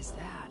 is that?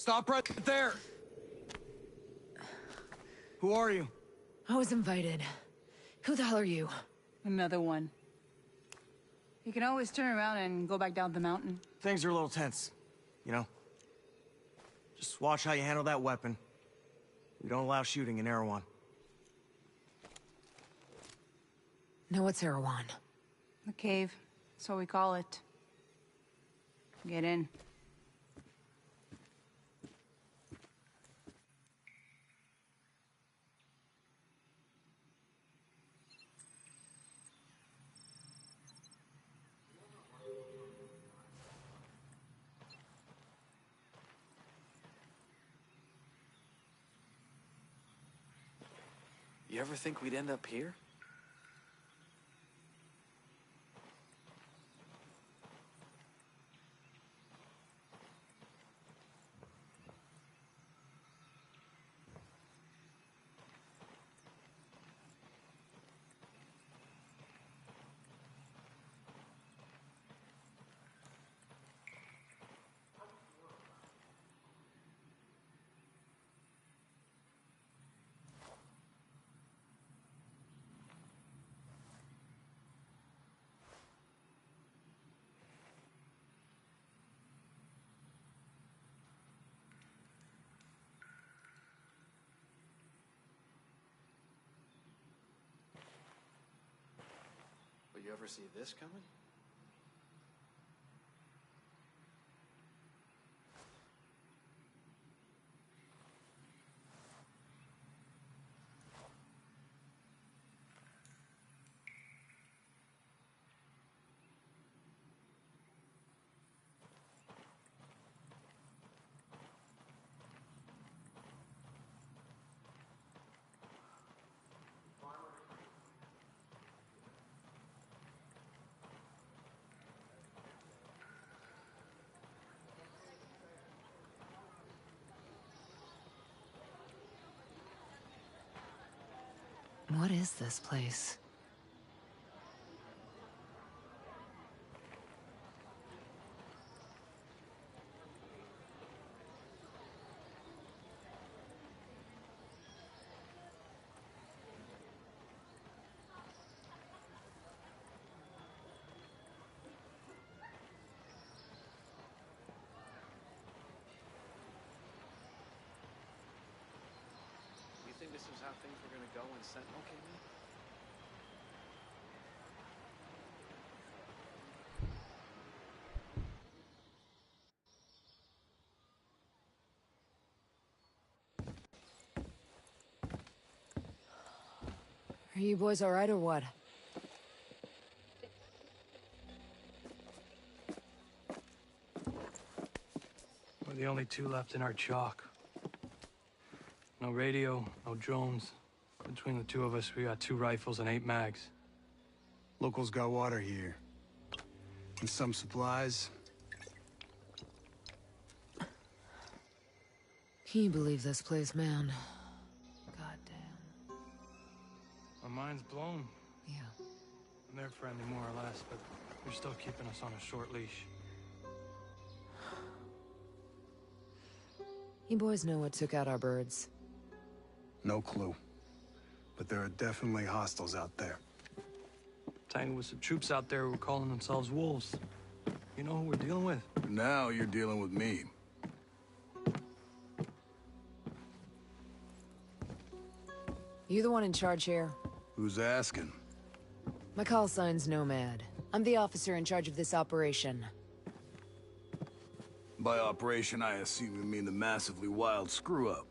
Stop right there! Who are you? I was invited. Who the hell are you? Another one. You can always turn around and go back down the mountain. Things are a little tense, you know? Just watch how you handle that weapon. We don't allow shooting in Erewhon. No, what's Erewhon? The cave. That's what we call it. Get in. You ever think we'd end up here? Will you ever see this coming? What is this place? You think this is how things were gonna go when Sentinel came in? Are you boys alright or what? We're the only two left in our chalk. No radio, no drones. Between the two of us, we got 2 rifles and 8 mags. Locals got water here. And some supplies. Can you believe this place, man? Goddamn. My mind's blown. Yeah. And they're friendly, more or less, but they're still keeping us on a short leash. You boys know what took out our birds? No clue. But there are definitely hostiles out there. Tangled with some troops out there who were calling themselves wolves. You know who we're dealing with? Now you're dealing with me. You the one in charge here? Who's asking? My call sign's Nomad. I'm the officer in charge of this operation. By operation, I assume you mean the massively wild screw-up.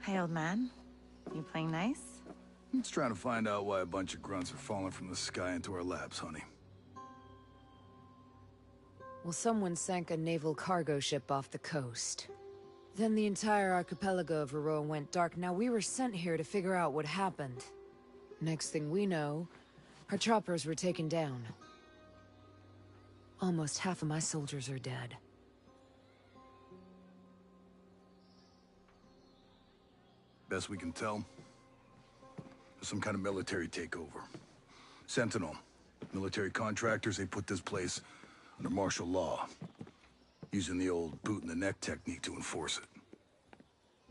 Hi, old man. You playing nice? It's trying to find out why a bunch of grunts are falling from the sky into our laps, honey. Well, someone sank a naval cargo ship off the coast. Then the entire archipelago of Aroa went dark. Now we were sent here to figure out what happened. Next thing we know, our choppers were taken down. Almost half of my soldiers are dead. Best we can tell, some kind of military takeover. Sentinel. Military contractors, they put this place under martial law. using the old boot-in-the-neck technique to enforce it.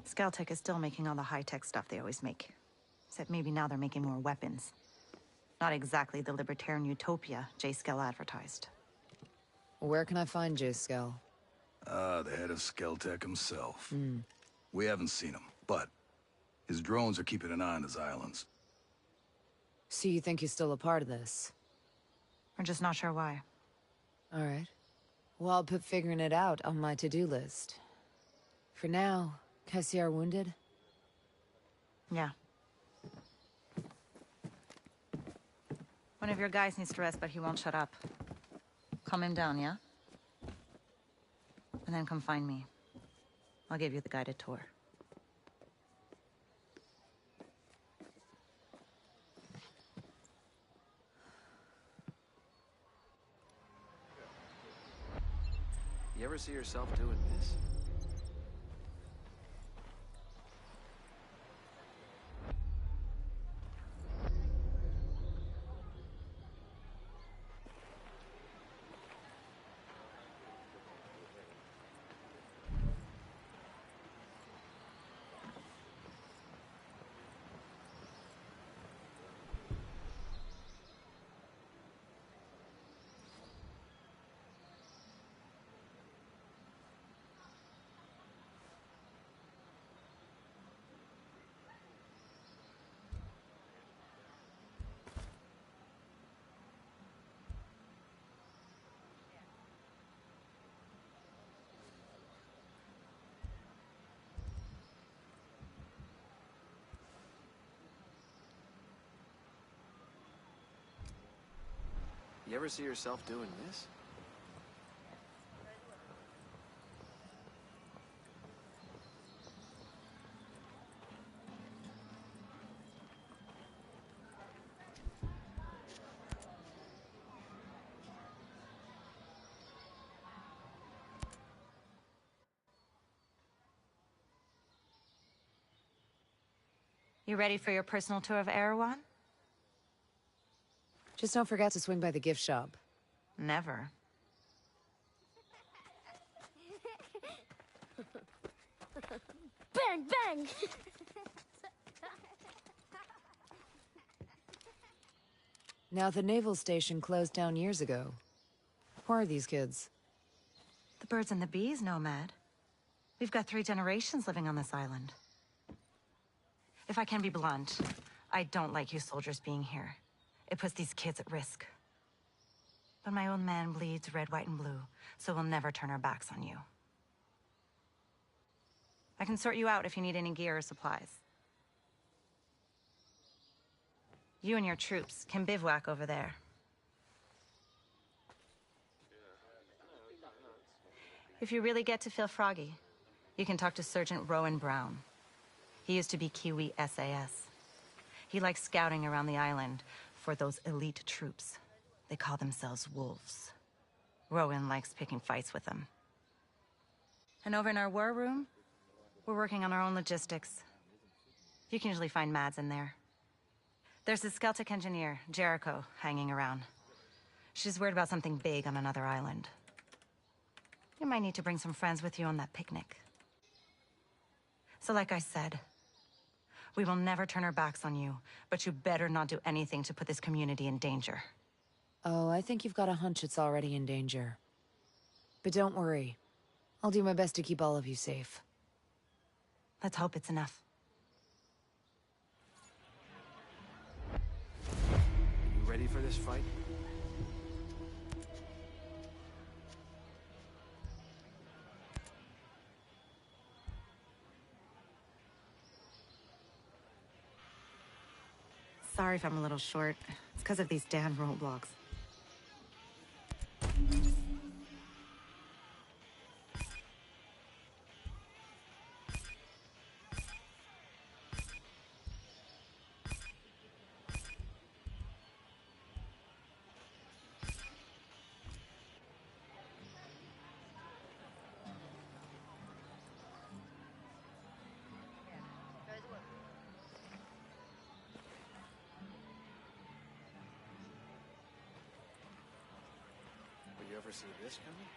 Skeltech is still making all the high-tech stuff they always make. Except maybe now they're making more weapons. Not exactly the libertarian utopia J. Skell advertised. Where can I find J. Skell? The head of Skeltech himself. We haven't seen him, but his drones are keeping an eye on his islands. So you think he's still a part of this? We're just not sure why. All right. Well, I'll put figuring it out on my to-do list. For now, CORSAIR wounded? Yeah. One of your guys needs to rest, but he won't shut up. Calm him down, yeah? And then come find me. I'll give you the guided tour. You ever see yourself doing this? You ever see yourself doing this? You ready for your personal tour of Erewhon? Just don't forget to swing by the gift shop. Never. Bang, bang! Now, the naval station closed down years ago. Who are these kids? The birds and the bees, Nomad. We've got 3 generations living on this island. If I can be blunt, I don't like you soldiers being here. It puts these kids at risk. But my old man bleeds red, white, and blue, so we'll never turn our backs on you. I can sort you out if you need any gear or supplies. You and your troops can bivouac over there. If you really get to feel froggy, you can talk to Sergeant Rowan Brown. He used to be Kiwi SAS. He likes scouting around the island for those elite troops. They call themselves wolves. Rowan likes picking fights with them. And over in our war room, we're working on our own logistics. You can usually find Mads in there. There's a Skeltech engineer, Jericho, hanging around. She's worried about something big on another island. You might need to bring some friends with you on that picnic. So like I said, we will never turn our backs on you, but you better not do anything to put this community in danger. Oh, I think you've got a hunch it's already in danger. But don't worry. I'll do my best to keep all of you safe. Let's hope it's enough. You ready for this fight? Sorry if I'm a little short. It's because of these damn roadblocks. Will you ever see this coming?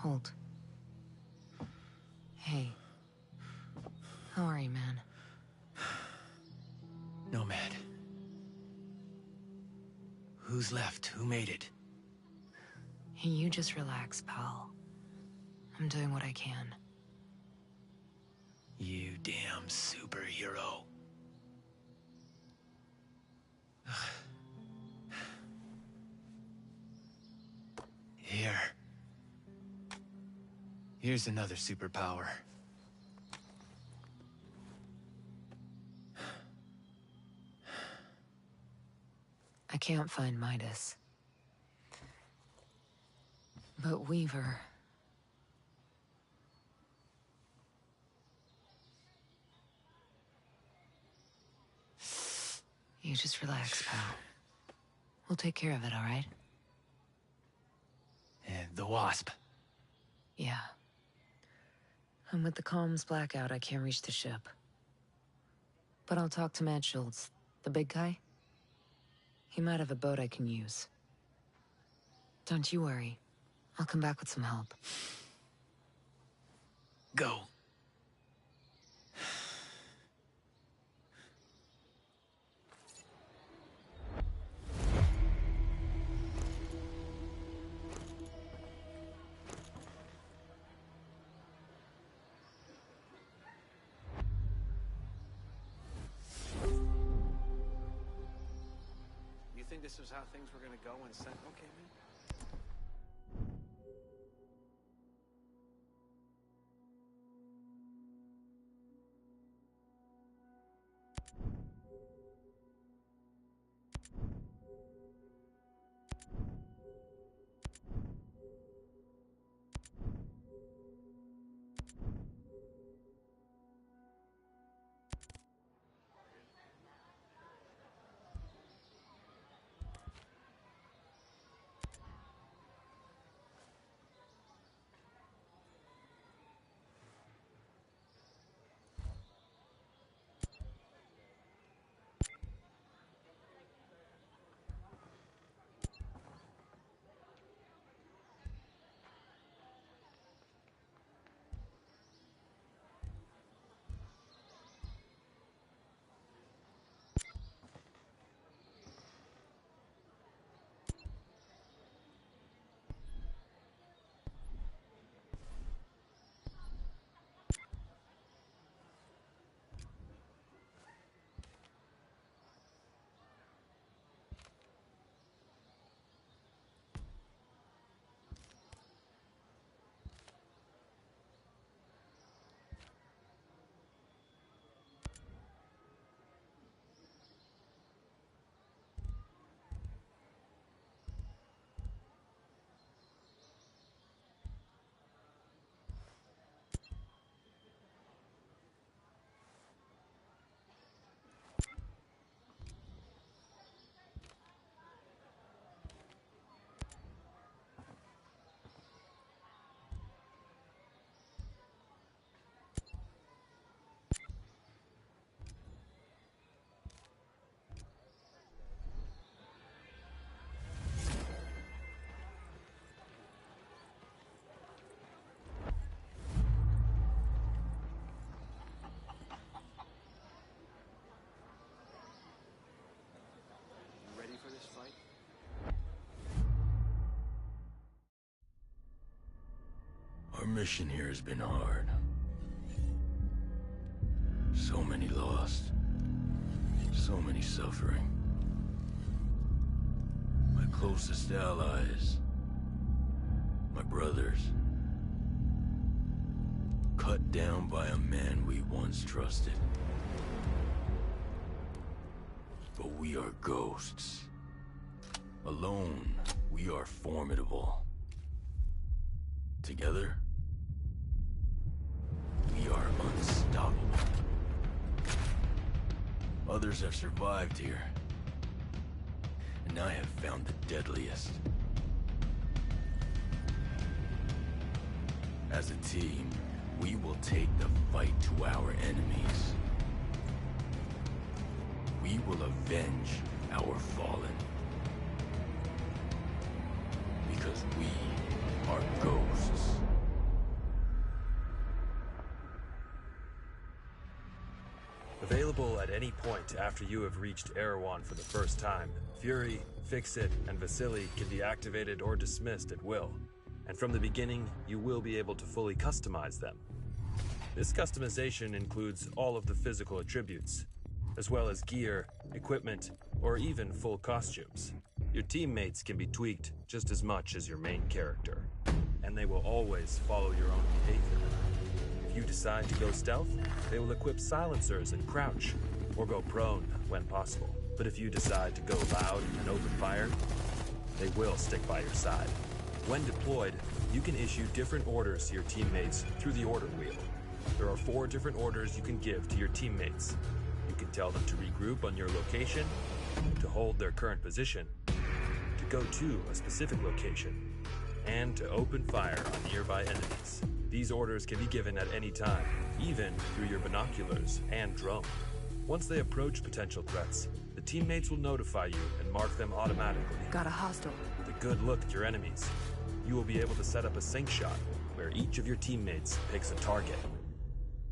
Hold. Hey. How are you, man? Nomad. Who's left? Who made it? Hey, you just relax, pal. I'm doing what I can. You damn superhero. Here's another superpower. I can't find Midas. But Weaver... You just relax, pal. We'll take care of it, all right? And the Wasp. Yeah. And with the comms blackout, I can't reach the ship. But I'll talk to Matt Schultz, the big guy. He might have a boat I can use. Don't you worry. I'll come back with some help. Go. You think this is how things were gonna go when Sentinel came in? Our mission here has been hard. So many lost. So many suffering. My closest allies. My brothers. Cut down by a man we once trusted. But we are ghosts. Alone, we are formidable. Together, we are unstoppable. Others have survived here, and I have found the deadliest. As a team, we will take the fight to our enemies. We will avenge our fallen. Because we are ghosts. Available at any point after you have reached Erewhon for the first time, Fury, Fix-It, and Vasily can be activated or dismissed at will. And from the beginning, you will be able to fully customize them. This customization includes all of the physical attributes, as well as gear, equipment, or even full costumes. Your teammates can be tweaked just as much as your main character, and they will always follow your own behavior. If you decide to go stealth, they will equip silencers and crouch, or go prone when possible. But if you decide to go loud and open fire, they will stick by your side. When deployed, you can issue different orders to your teammates through the order wheel. There are 4 different orders you can give to your teammates. You can tell them to regroup on your location, to hold their current position, to go to a specific location, and to open fire on nearby enemies. These orders can be given at any time, even through your binoculars and drone. Once they approach potential threats, the teammates will notify you and mark them automatically. Got a hostile. With a good look at your enemies, you will be able to set up a sync shot where each of your teammates picks a target.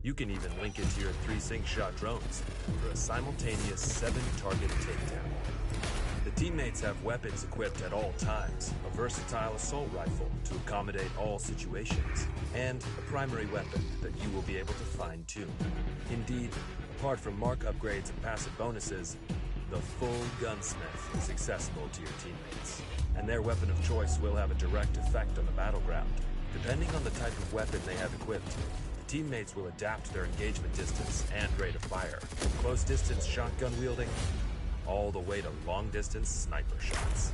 You can even link it to your 3 sync shot drones for a simultaneous 7-target takedown. The teammates have weapons equipped at all times, a versatile assault rifle to accommodate all situations, and a primary weapon that you will be able to fine-tune. Indeed, apart from mark upgrades and passive bonuses, the full gunsmith is accessible to your teammates, and their weapon of choice will have a direct effect on the battleground. Depending on the type of weapon they have equipped, the teammates will adapt their engagement distance and rate of fire, from close-distance shotgun wielding all the way to long-distance sniper shots.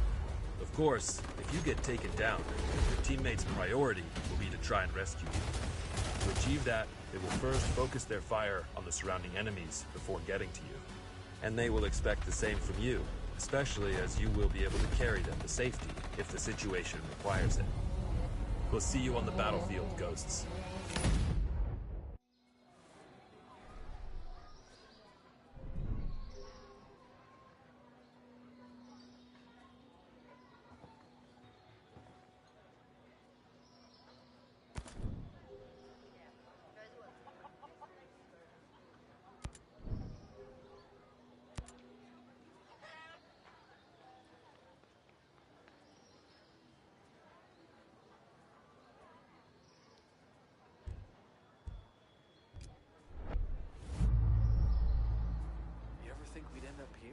Of course, if you get taken down, your teammates' priority will be to try and rescue you. To achieve that, they will first focus their fire on the surrounding enemies before getting to you. And they will expect the same from you, especially as you will be able to carry them to safety if the situation requires it. We'll see you on the battlefield, Ghosts. You ever think we'd end up here?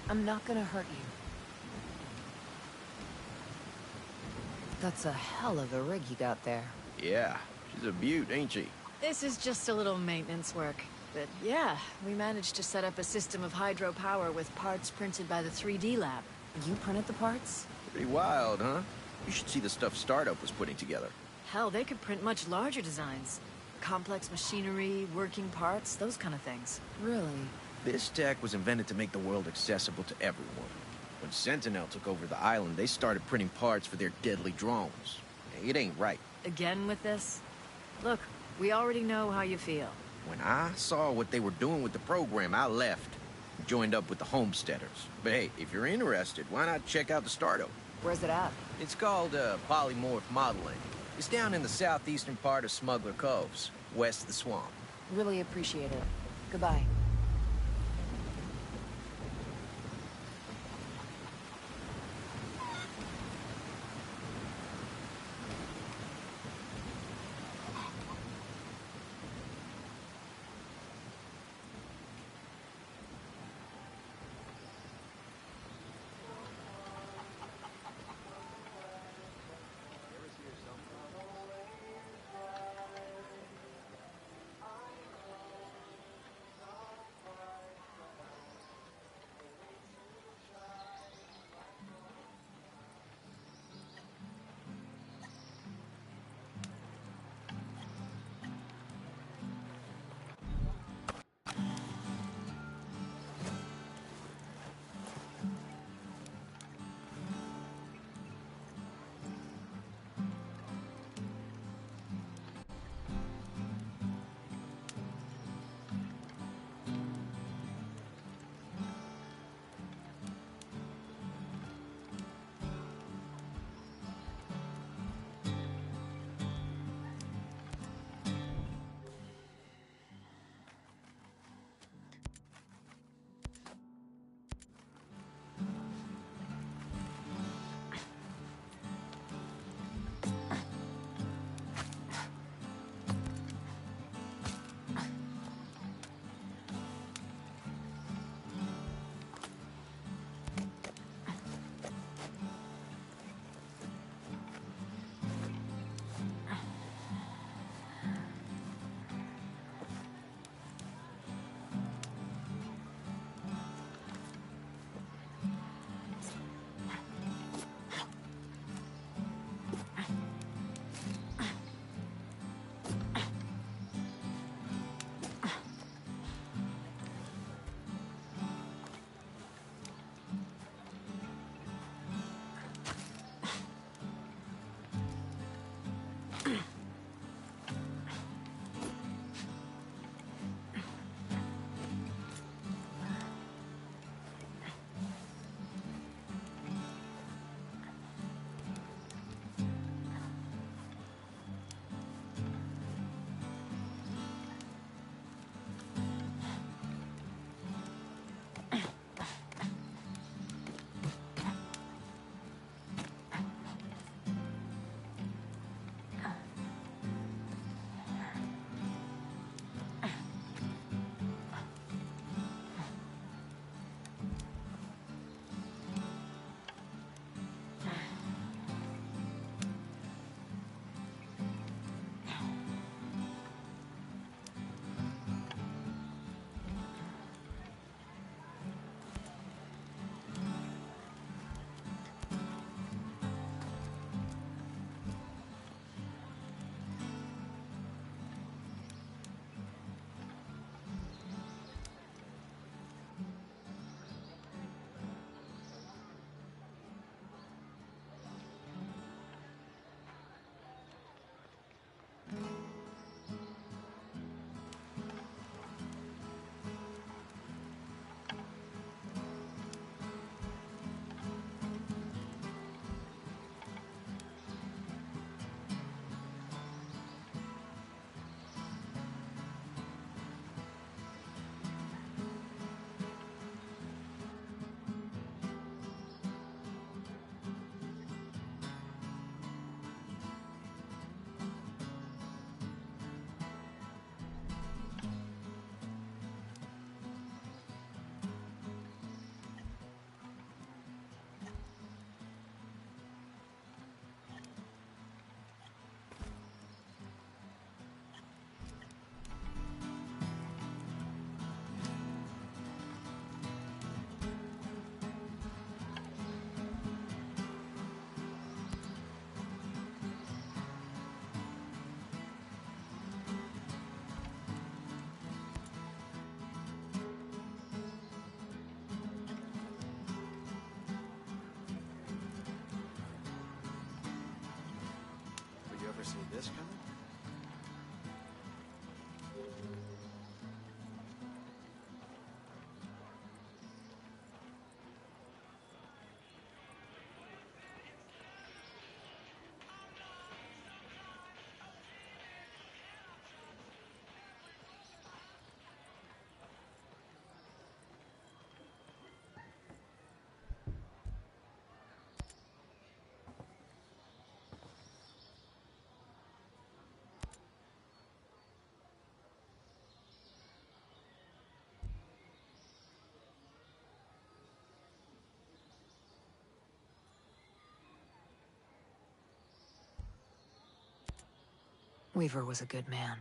I'm not gonna hurt you. That's a hell of a rig you got there. Yeah, she's a beaut, ain't she? This is just a little maintenance work. But yeah, we managed to set up a system of hydropower with parts printed by the 3D lab. You printed the parts? Pretty wild, huh? You should see the stuff Startup was putting together. Hell, they could print much larger designs. Complex machinery, working parts, those kind of things. Really? This tech was invented to make the world accessible to everyone. When Sentinel took over the island, they started printing parts for their deadly drones. It ain't right. Again with this? Look, we already know how you feel. When I saw what they were doing with the program, I left. Joined up with the Homesteaders. But hey, if you're interested, why not check out the Startup? Where's it at? It's called polymorph modeling. It's down in the southeastern part of Smuggler Coves, west of the swamp. Really appreciate it. Goodbye. this coming? Weaver was a good man.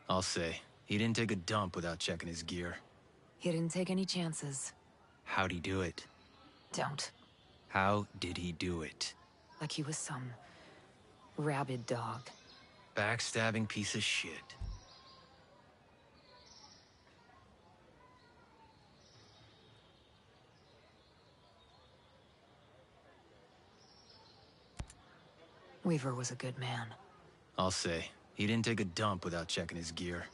I'll say. He didn't take a dump without checking his gear. He didn't take any chances. How'd he do it? Don't. How did he do it? Like he was some rabid dog. Backstabbing piece of shit. Weaver was a good man. I'll say. He didn't take a dump without checking his gear.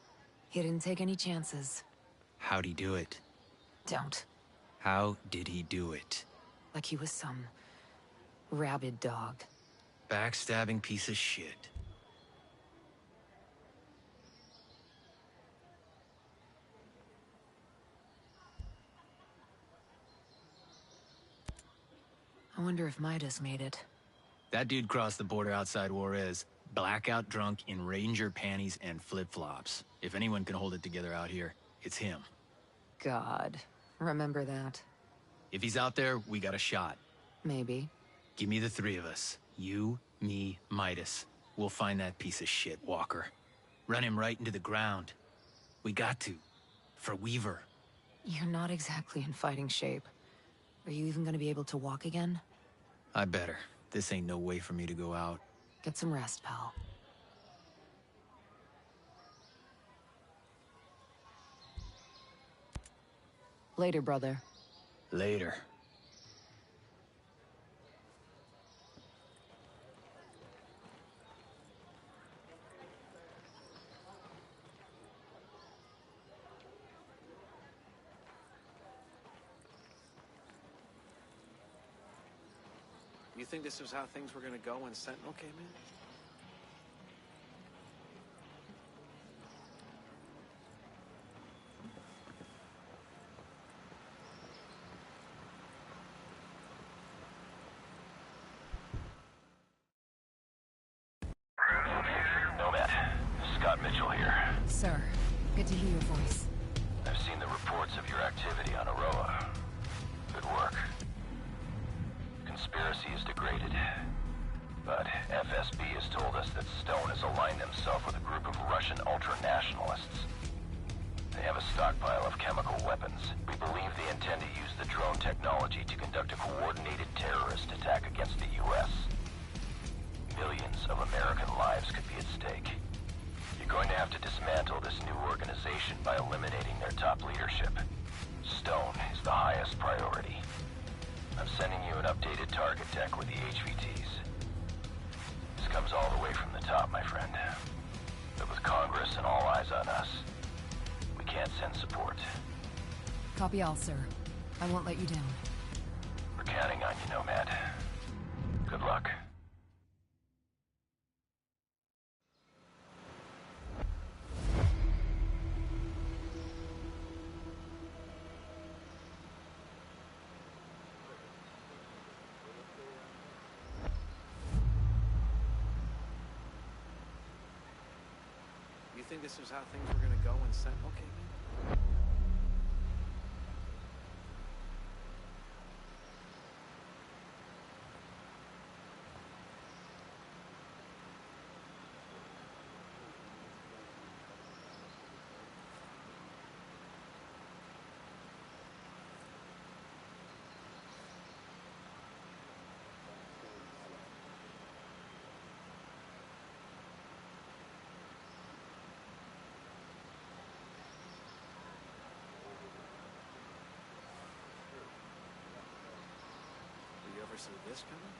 He didn't take any chances. How'd he do it? Don't. How did he do it? Like he was some rabid dog. Backstabbing piece of shit. I wonder if Midas made it. That dude crossed the border outside Juarez, blackout drunk in ranger panties and flip-flops. If anyone can hold it together out here, it's him. God. Remember that. If he's out there, we got a shot. Maybe. Give me the three of us. You, me, Midas. We'll find that piece of shit, Walker. Run him right into the ground. We got to. For Weaver. You're not exactly in fighting shape. Are you even gonna be able to walk again? I better. This ain't no way for me to go out. Get some rest, pal. Later, brother. Later. You think this was how things were gonna go when Sentinel came in? Nomad, Scott Mitchell here. Sir, good to hear your voice. I've seen the reports of your activity on Aroa. Good work. Conspiracy is degraded. But FSB has told us that Stone has aligned himself with a group of Russian ultra-nationalists. They have a stockpile of chemical weapons. We believe they intend to use the drone technology to conduct a coordinated terrorist attack against the U.S. Millions of American lives could be at stake. You're going to have to dismantle this new organization by eliminating their top leadership. Stone is the highest priority. I'm sending you an updated target deck with the HVTs. This comes all the way from the top, my friend. But with Congress and all eyes on us, we can't send support. Copy all, sir. I won't let you down. We're counting on you, Nomad. Good luck. You think this was how things were gonna go when Sentinel came in? Ever see this coming?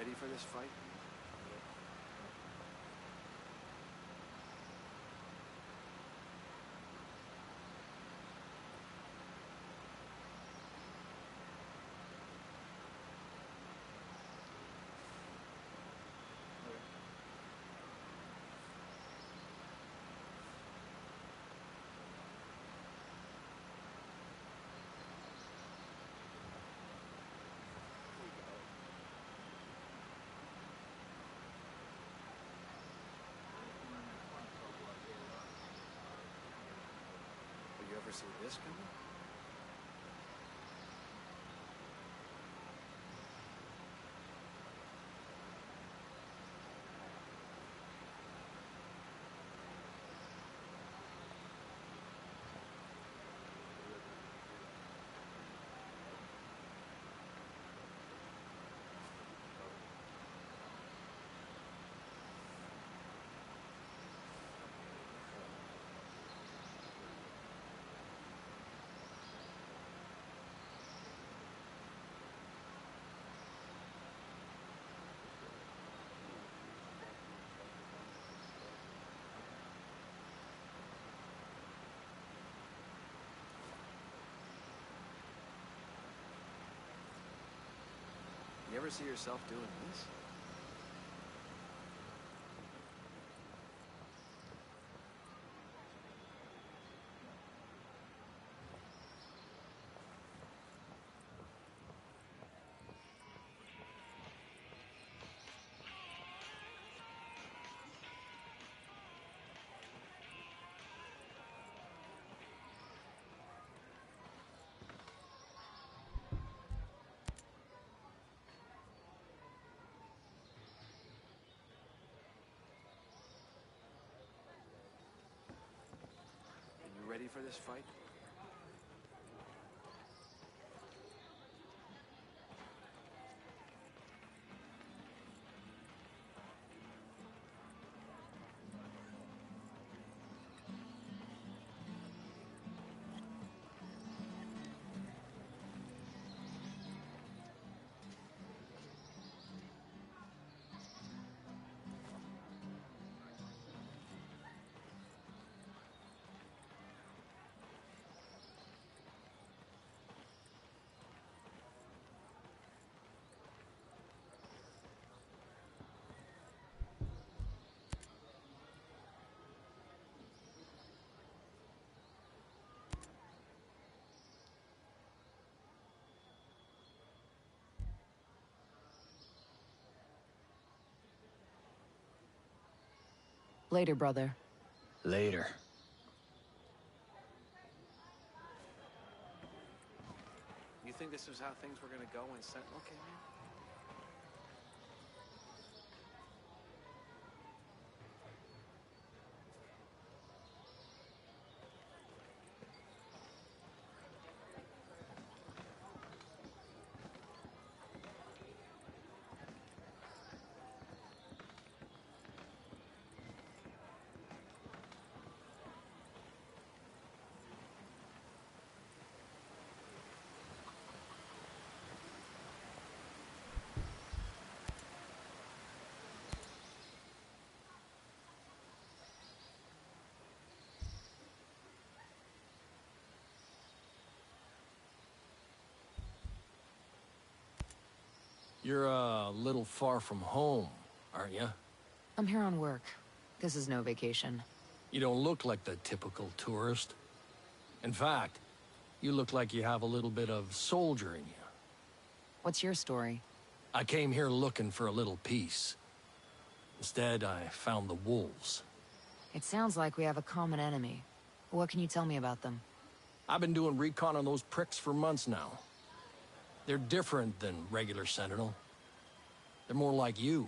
ready for this fight? You ever see this coming? You ever see yourself doing this? Ready for this fight? Later, brother. Later. You think this is how things were gonna go in Sentinel came in? You're a little far from home, aren't you? I'm here on work. This is no vacation. You don't look like the typical tourist. In fact, you look like you have a little bit of soldier in you. What's your story? I came here looking for a little peace. Instead, I found the wolves. It sounds like we have a common enemy. What can you tell me about them? I've been doing recon on those pricks for months now. They're different than regular Sentinel. They're more like you.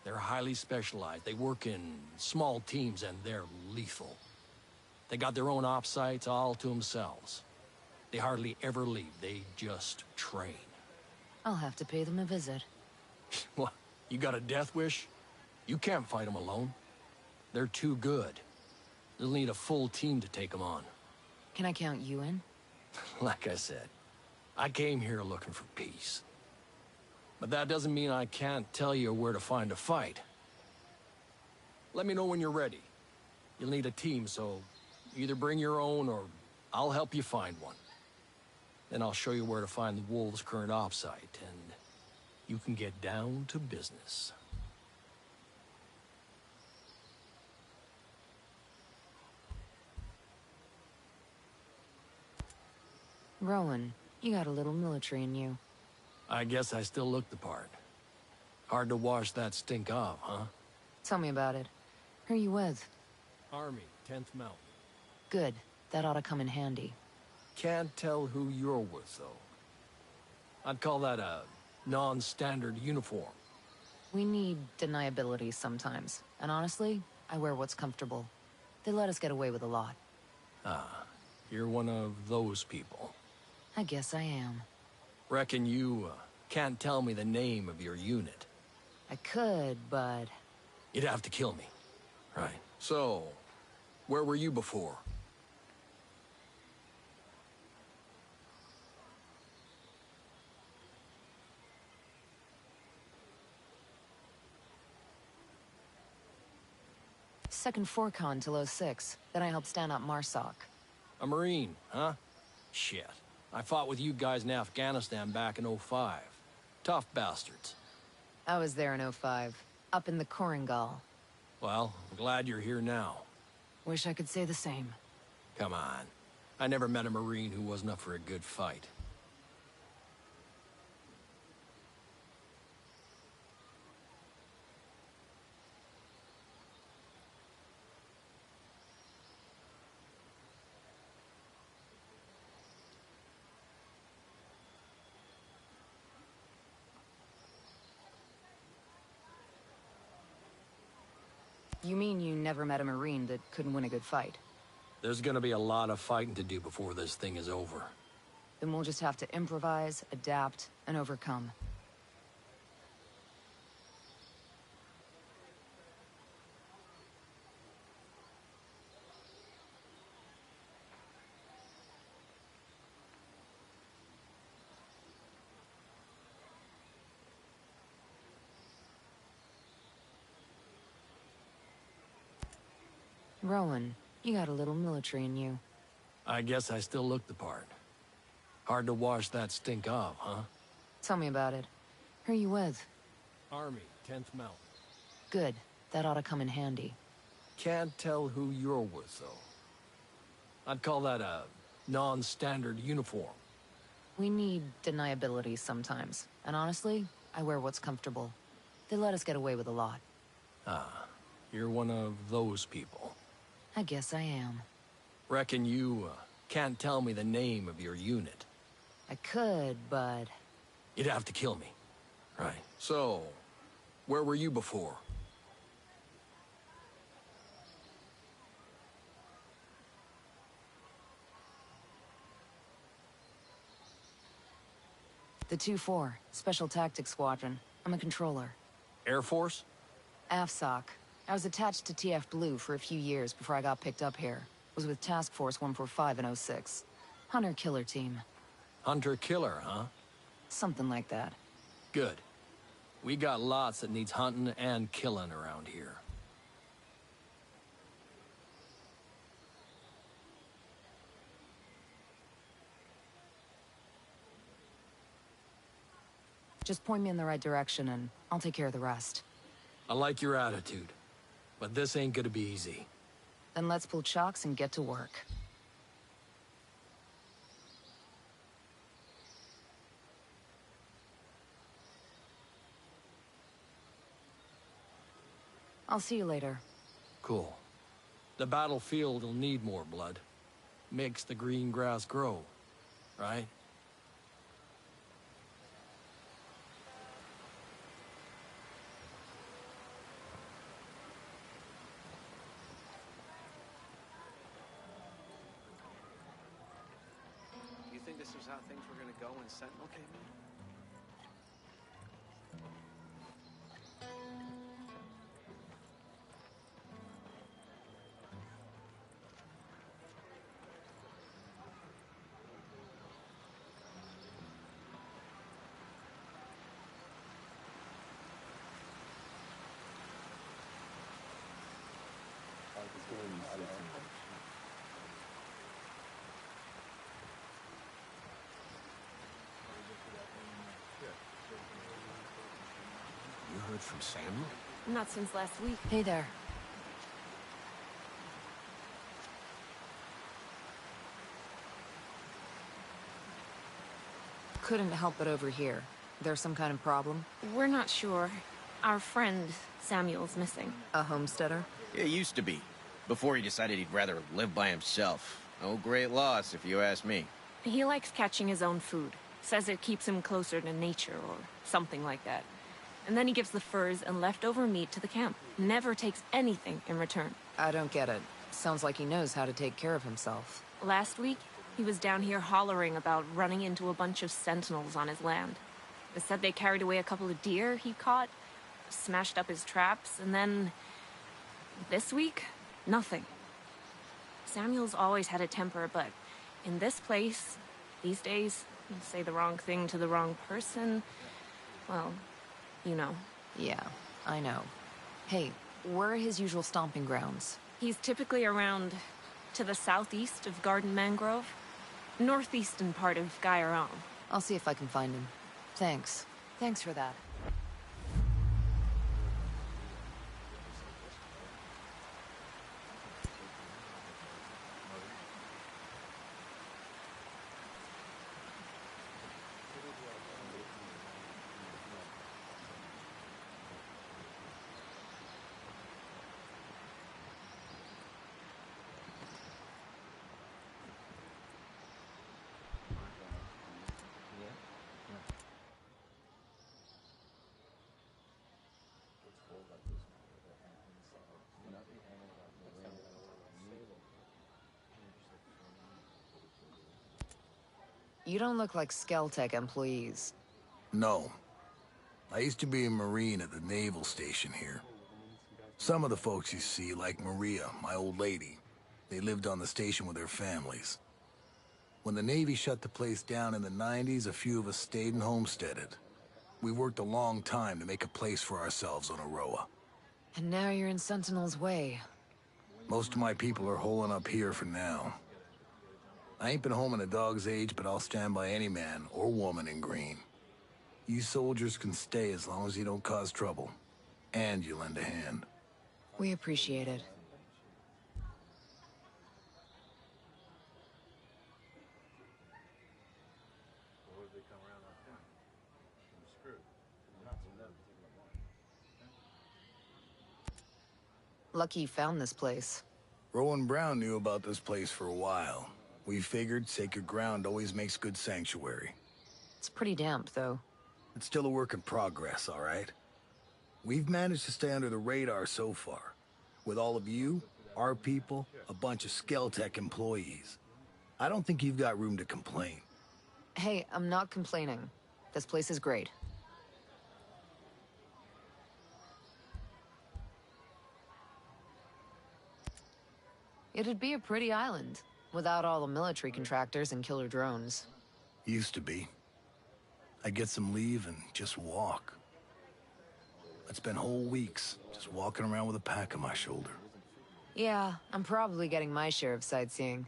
They're highly specialized. They work in small teams and they're lethal. They got their own op sites all to themselves. They hardly ever leave. They just train. I'll have to pay them a visit. What? You got a death wish? You can't fight them alone. They're too good. You'll need a full team to take them on. Can I count you in? Like I said, I came here looking for peace. But that doesn't mean I can't tell you where to find a fight. Let me know when you're ready. You'll need a team, so either bring your own or I'll help you find one. Then I'll show you where to find the Wolves' current op site, and you can get down to business. Rowan, you got a little military in you. I guess I still look the part. Hard to wash that stink off, huh? Tell me about it. Who are you with? Army, 10th Mountain. Good. That ought to come in handy. Can't tell who you're with, though. I'd call that a non-standard uniform. We need deniability sometimes. And honestly, I wear what's comfortable. They let us get away with a lot. Ah, you're one of those people. I guess I am. Reckon you can't tell me the name of your unit. I could, but... You'd have to kill me. Right. So, where were you before? Second Forcon till '06. Then I helped stand up MARSOC. A Marine, huh? Shit. I fought with you guys in Afghanistan back in '05. Tough bastards. I was there in '05. Up in the Korengal. Well, I'm glad you're here now. Wish I could say the same. Come on. I never met a Marine who wasn't up for a good fight. You mean you never met a Marine that couldn't win a good fight? There's gonna be a lot of fighting to do before this thing is over. Then we'll just have to improvise, adapt, and overcome. Rowan, you got a little military in you. I guess I still look the part. Hard to wash that stink off, huh? Tell me about it. Who are you with? Army, 10th Mountain. Good. That ought to come in handy. Can't tell who you're with, though. I'd call that a non-standard uniform. We need deniability sometimes. And honestly, I wear what's comfortable. They let us get away with a lot. Ah, you're one of those people. I guess I am. Reckon you can't tell me the name of your unit. I could, but... You'd have to kill me. Right. So, where were you before? The 2-4, Special Tactics Squadron. I'm a controller. Air Force? AFSOC. I was attached to TF Blue for a few years before I got picked up here. Was with Task Force 145 in '06. Hunter-killer team. Hunter-killer, huh? Something like that. Good. We got lots that needs hunting and killing around here. Just point me in the right direction and I'll take care of the rest. I like your attitude, but this ain't gonna be easy. Then let's pull chocks and get to work. I'll see you later. Cool. The battlefield will need more blood. Makes the green grass grow, right? You think this is how things were gonna go in Sentinel came in? from Samuel? Not since last week. Hey there. Couldn't help but overhear. There's some kind of problem? We're not sure. Our friend, Samuel's missing. A homesteader? It used to be. Before he decided he'd rather live by himself. No great loss, if you ask me. He likes catching his own food. Says it keeps him closer to nature or something like that. And then he gives the furs and leftover meat to the camp. Never takes anything in return. I don't get it. Sounds like he knows how to take care of himself. Last week, he was down here hollering about running into a bunch of sentinels on his land. They said they carried away a couple of deer he caught, smashed up his traps, and then... this week, nothing. Samuel's always had a temper, but in this place, these days, you say the wrong thing to the wrong person, well, you know. Yeah, I know. Hey, where are his usual stomping grounds? He's typically around to the southeast of Garden Mangrove, northeastern part of Gaiaron. I'll see if I can find him. Thanks. Thanks for that. You don't look like Skeltec employees. No. I used to be a Marine at the naval station here. Some of the folks you see, like Maria, my old lady, they lived on the station with their families. When the Navy shut the place down in the 90s, a few of us stayed and homesteaded. We worked a long time to make a place for ourselves on Aroa. And now you're in Sentinel's way. Most of my people are holing up here for now. I ain't been home in a dog's age, but I'll stand by any man or woman in green. You soldiers can stay as long as you don't cause trouble. And you lend a hand. We appreciate it. Lucky you found this place. Rowan Brown knew about this place for a while. We figured sacred ground always makes good sanctuary. It's pretty damp, though. It's still a work in progress, all right? We've managed to stay under the radar so far. With all of you, our people, a bunch of Skeltec employees. I don't think you've got room to complain. Hey, I'm not complaining. This place is great. It'd be a pretty island, without all the military contractors and killer drones. Used to be. I'd get some leave and just walk. I'd spend whole weeks just walking around with a pack on my shoulder. Yeah, I'm probably getting my share of sightseeing.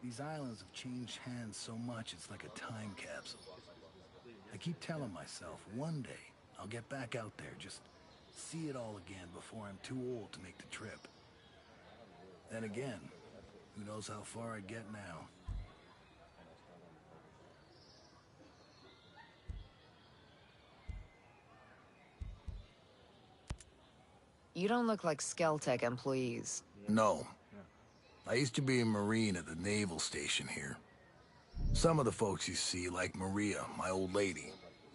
These islands have changed hands so much, it's like a time capsule. I keep telling myself, one day, I'll get back out there, just see it all again before I'm too old to make the trip. Then again, who knows how far I'd get now. You don't look like Skeltec employees. No. I used to be a Marine at the naval station here. Some of the folks you see, like Maria, my old lady,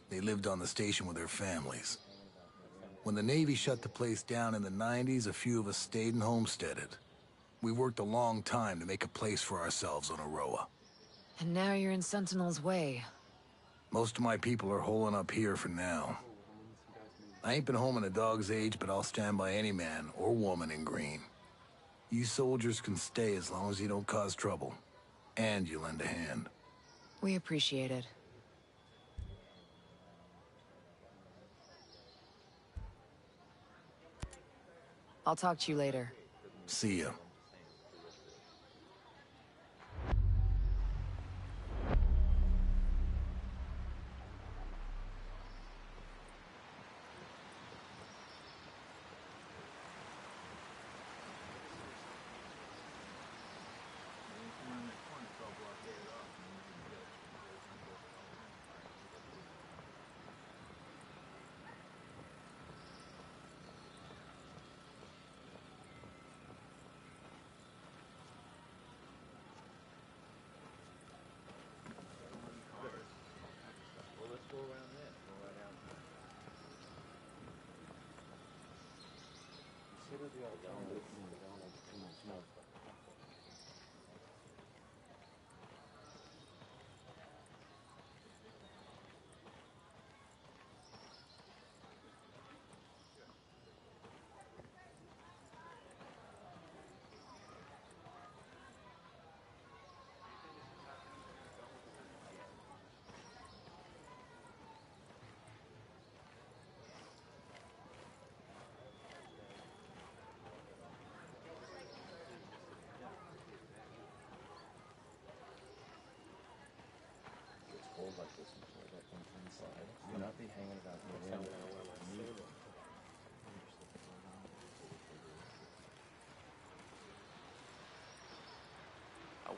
they lived on the station with their families. When the Navy shut the place down in the 90s, a few of us stayed and homesteaded. We worked a long time to make a place for ourselves on Aroa. And now you're in Sentinel's way. Most of my people are holing up here for now. I ain't been home in a dog's age, but I'll stand by any man or woman in green. You soldiers can stay as long as you don't cause trouble. And you lend a hand. We appreciate it. I'll talk to you later. See ya.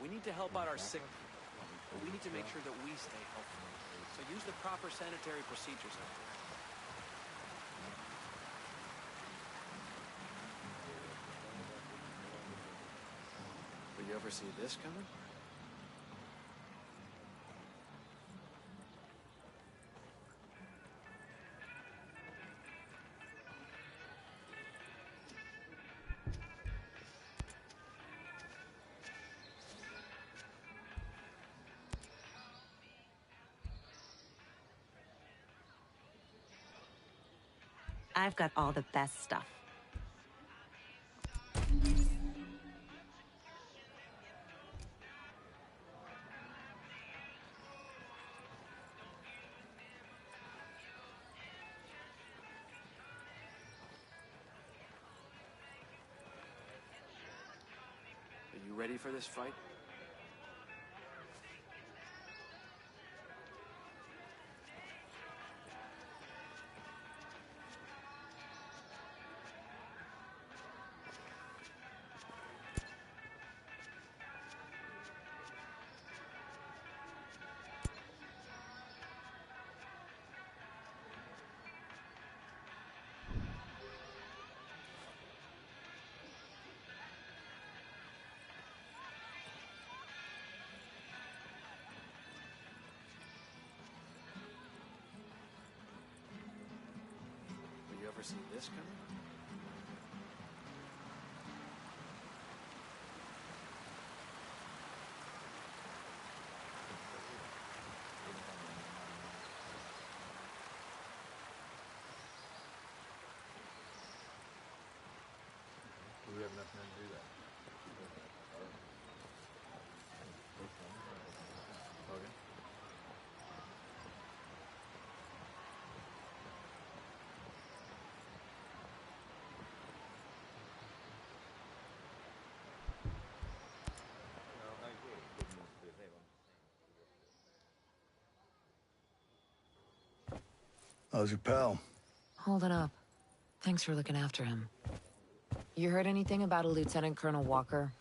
We need to help out our sick people, but we need to make sure that we stay healthy. So use the proper sanitary procedures out there. Did you ever see this coming? I've got all the best stuff. Are you ready for this fight? You ever see this coming? Do we have enough men to do that? Okay. How's your pal? Holding up. Thanks for looking after him. You heard anything about a Lieutenant Colonel Walker?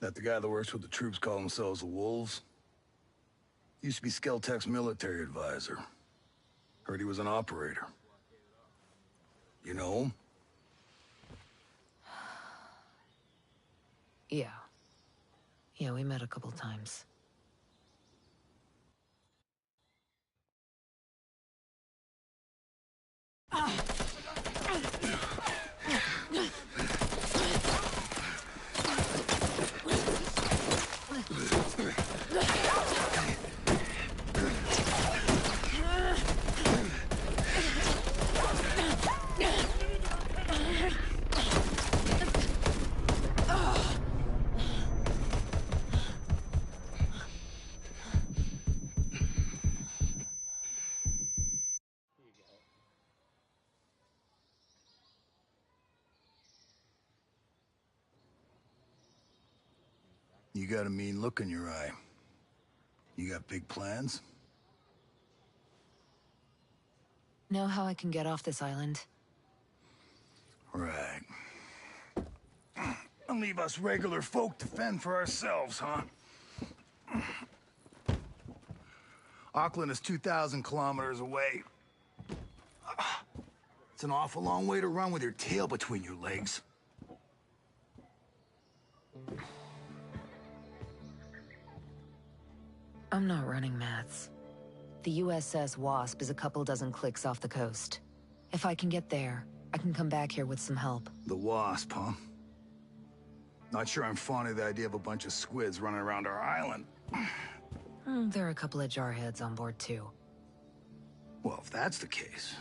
That the guy that works with the troops call themselves the Wolves? Used to be Skeltech's military advisor. Heard he was an operator. You know him? Yeah. Yeah, we met a couple times. You got a mean look in your eye. You got big plans? Know how I can get off this island? Right. And leave us regular folk to fend for ourselves, huh? Auckland is 2,000 kilometers away. It's an awful long way to run with your tail between your legs. I'm not running, Mats. The USS Wasp is a couple dozen clicks off the coast. If I can get there, I can come back here with some help. The Wasp, huh? Not sure I'm fond of the idea of a bunch of squids running around our island. There are a couple of jarheads on board, too. Well, if that's the case...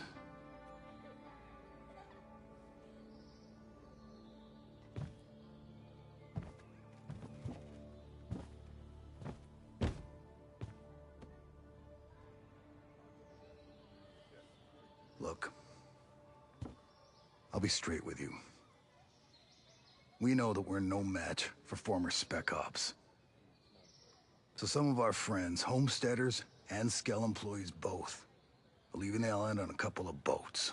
Look, I'll be straight with you. We know that we're no match for former Spec Ops. So some of our friends, homesteaders and Skell employees both, are leaving the island on a couple of boats.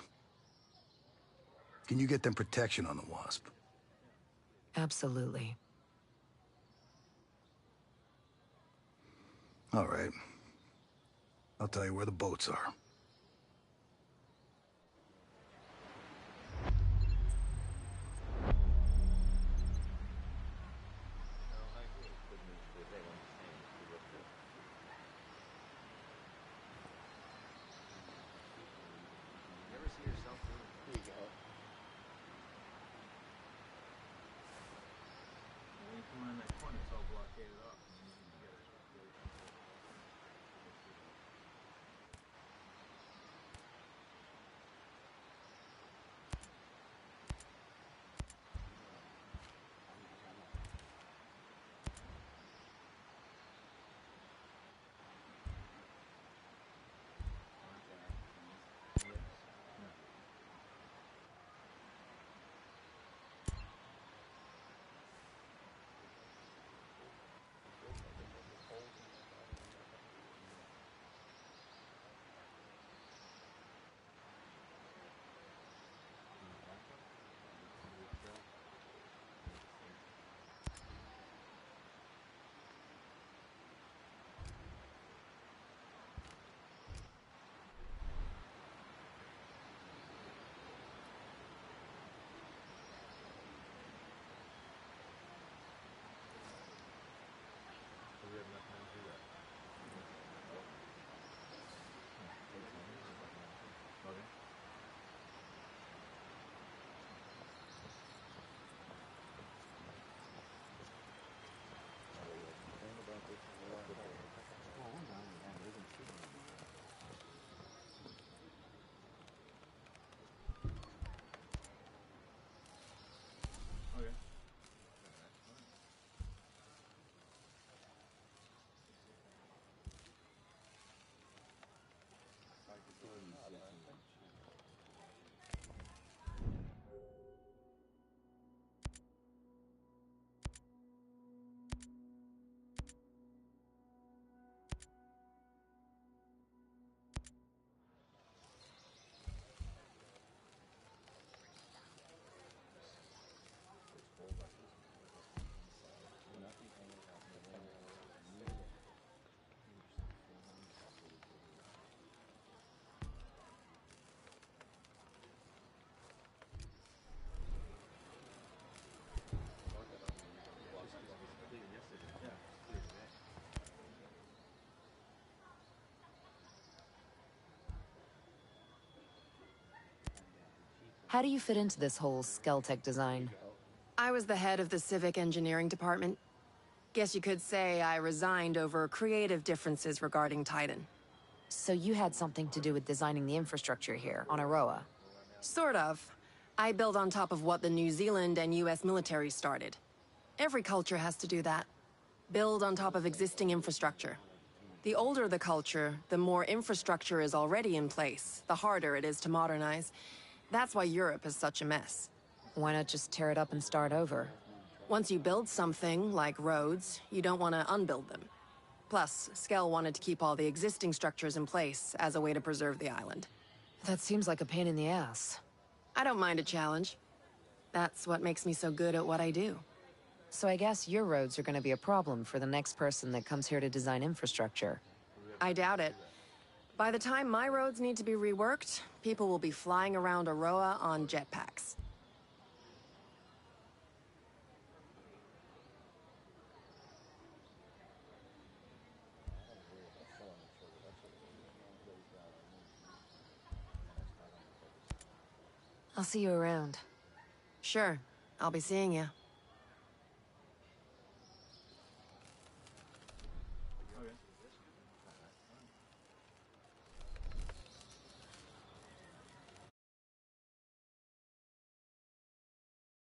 Can you get them protection on the Wasp? Absolutely. All right. I'll tell you where the boats are. How do you fit into this whole Skeltech design? I was the head of the civic engineering department. Guess you could say I resigned over creative differences regarding Titan. So you had something to do with designing the infrastructure here on Aroa? Sort of. I build on top of what the New Zealand and US military started. Every culture has to do that. Build on top of existing infrastructure. The older the culture, the more infrastructure is already in place, the harder it is to modernize. That's why Europe is such a mess. Why not just tear it up and start over? Once you build something, like roads, you don't want to unbuild them. Plus, Skell wanted to keep all the existing structures in place as a way to preserve the island. That seems like a pain in the ass. I don't mind a challenge. That's what makes me so good at what I do. So I guess your roads are going to be a problem for the next person that comes here to design infrastructure. I doubt it. By the time my roads need to be reworked, people will be flying around Aroa on jetpacks. I'll see you around. Sure, I'll be seeing you.